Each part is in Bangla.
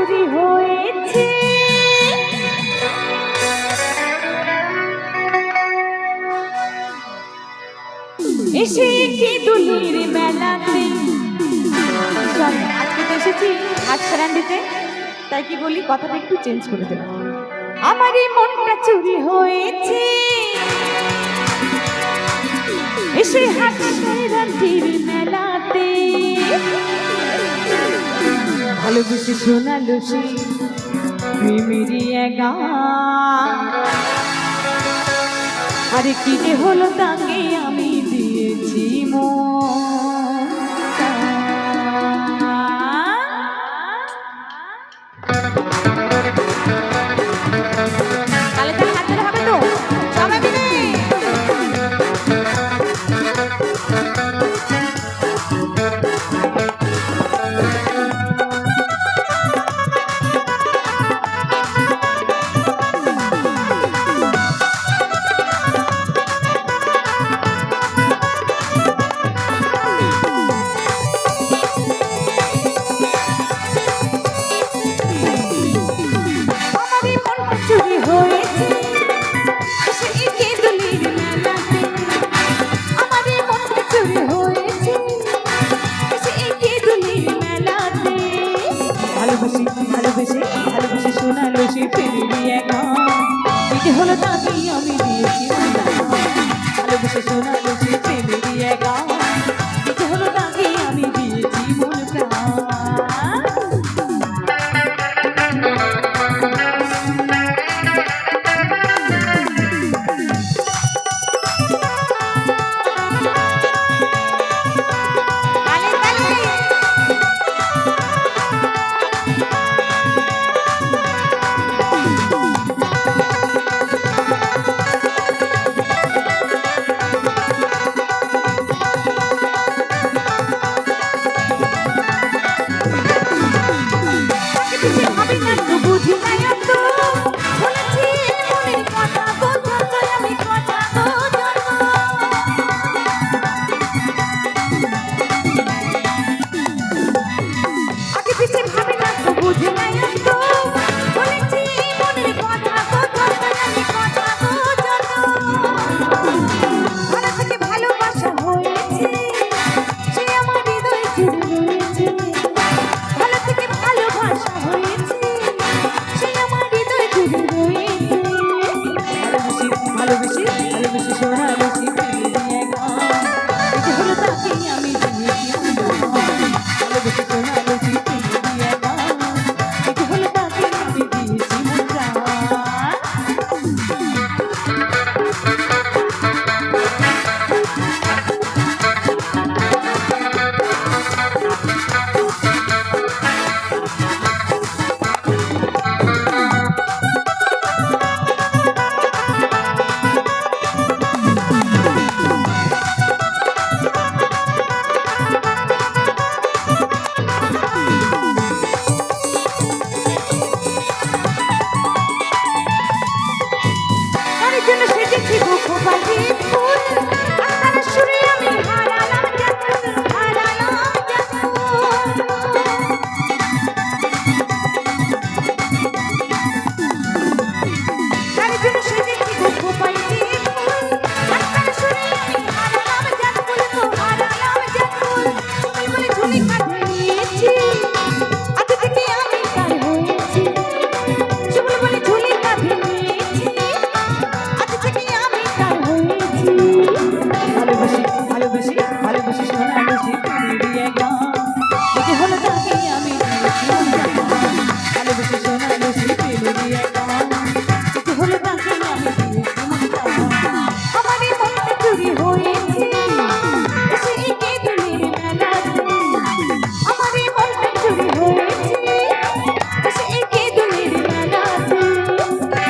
চুরি হয়েছে। এসে কি দুলির মেলাতে, আজকে তো এসেছি হাট সারান দিতে, তাই কি বলি কথাটা একটু চেঞ্জ করে দেব। আমার এই মনটা চুরি হয়েছে, এসে হাট সারান্তির মেলাতে। ভালোবেসে শোনালো সে প্রেমেরই একা, আরে কি যে হলো তাকে আমি দিয়েছি মনটা। তাহলে তাহলে হাত ধরে হবে তো সবাই মিলে। চুরি হয়েছে এসে একে দুলির মেলাতে, আমার মনটা চুরি হয়েছে এসে একে দুলির মেলাতে। ভালোবেসে ভালোবেসে ভালোবেসে শোনালো সে প্রেমেরই একা, কি হলো তাকে আমি দিয়েছি মনটা। ভালোবেসে শোনালো সে প্রেমেরই একা, কি হলো তাকে আমি দিয়েছি মনটা।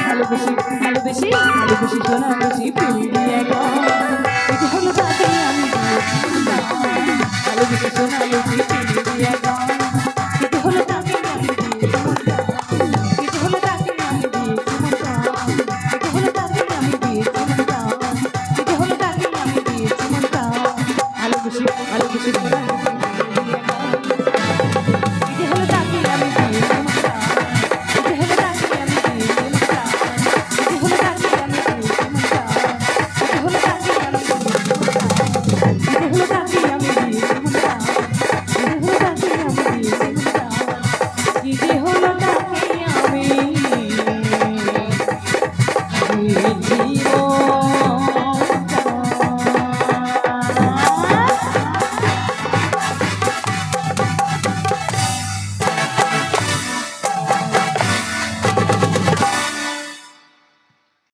ভালোবেসে ভালোবেসে শোনা খুশি প্রেমেরই একা।